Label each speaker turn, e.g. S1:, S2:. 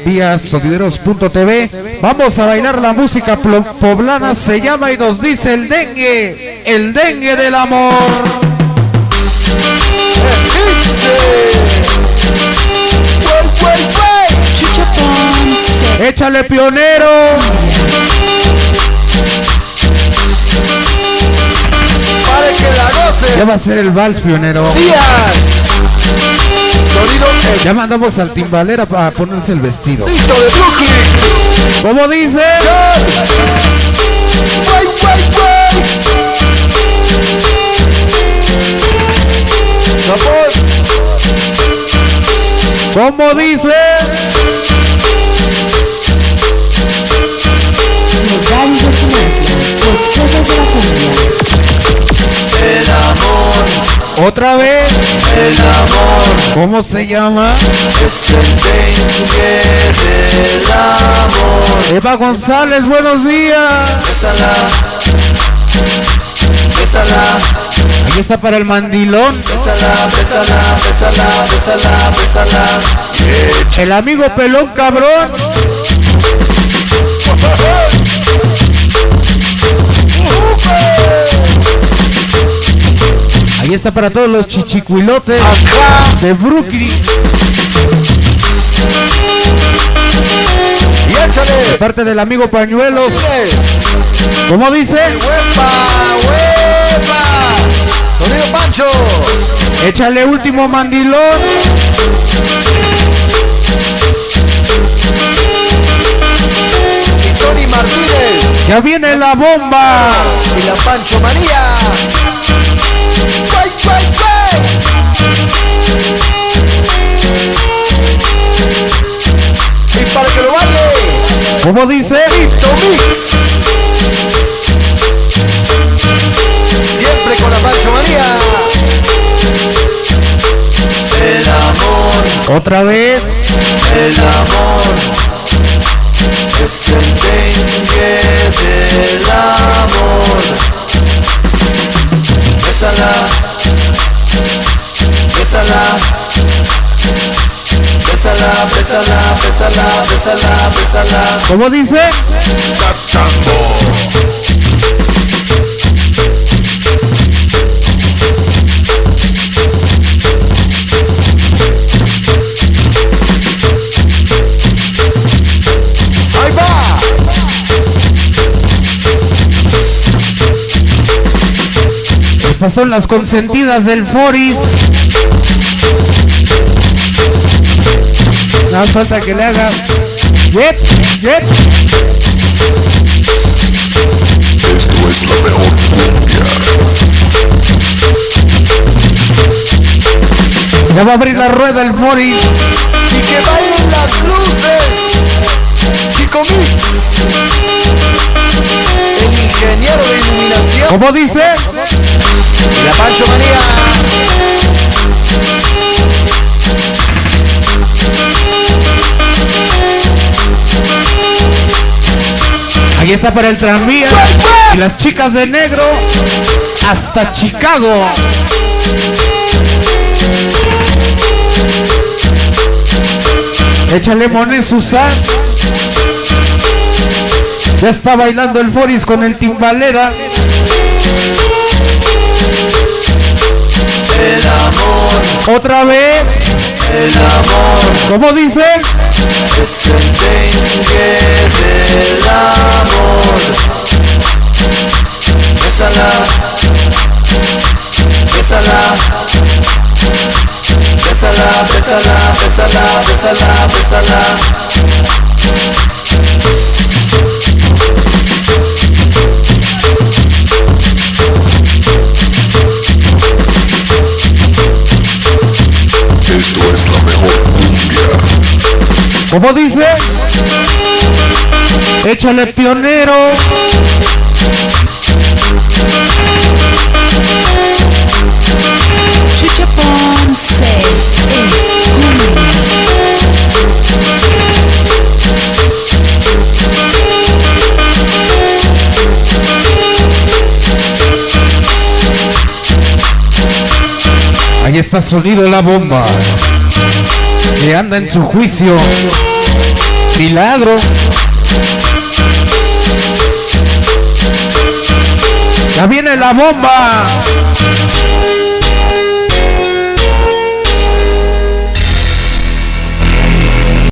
S1: vía sonideros.tv. Vamos a bailar la música poblana, se llama y nos dice el dengue del amor. Échale, pionero.
S2: Para que la goce.
S1: Ya va a ser el vals, pionero. Ya mandamos al timbalera para ponerse el vestido.
S2: De Brooklyn.
S1: ¿Cómo dice? ¿Cómo dice?
S3: Los gallos de Chinampla, los juegos de la cumbia.
S2: El amor.
S1: Otra vez.
S2: El amor.
S1: ¿Cómo se llama?
S2: Es el dengue del amor.
S1: Eva González, buenos días.
S2: Bésala. Bésala.
S1: Aquí está para el mandilón.
S2: Bésala, bésala, bésala, bésala, bésala.
S1: El amigo pelón cabrón. Ahí está para todos los chichicuilotes de Brooklyn.
S2: Y échale.
S1: De parte del amigo Pañuelos. ¿Cómo dice?
S2: ¡Huepa, huepa! Sonido Pancho.
S1: Échale último mandilón.
S2: Y Tony Martínez.
S1: Ya viene la bomba.
S2: Y la Pancho Manía. ¡Guay, guay, guay! Y para que lo baile.
S1: ¿Cómo dice?
S2: Tito Mix. Siempre con la Pancho Manía. El amor.
S1: Otra vez.
S2: El amor. Es el dengue del amor. Bésala. Bésala. Bésala, bésala, bésala, bésala, bésala.
S1: ¿Cómo dice?
S2: ¡Ahí va!
S1: Estas son las consentidas del Foris. Nada más falta que le haga. Yep, yep.
S4: Esto es la mejor cumbia.
S1: Ya va a abrir la rueda el Foris.
S2: Y que bailen las luces. Chico Mix. El ingeniero de iluminación.
S1: ¿Cómo dice?
S2: Y la Pancho Manía.
S1: Ahí está para el tranvía. Y las chicas de negro hasta Chicago. Échale Monet Susan. Ya está bailando el Foris con el timbalera.
S2: El amor.
S1: Otra vez.
S2: El amor.
S1: ¿Cómo dice?
S2: Es el dengue del amor. Bésala. Bésala. Bésala, bésala, bésala, bésala, bésala.
S4: Esto es la mejor cumbia.
S1: ¿Cómo dice? Échale pionero.
S3: Chucho Ponce es cumbia.
S1: Ahí está sonido la bomba. Que anda en su juicio. Milagro. Ya viene la bomba.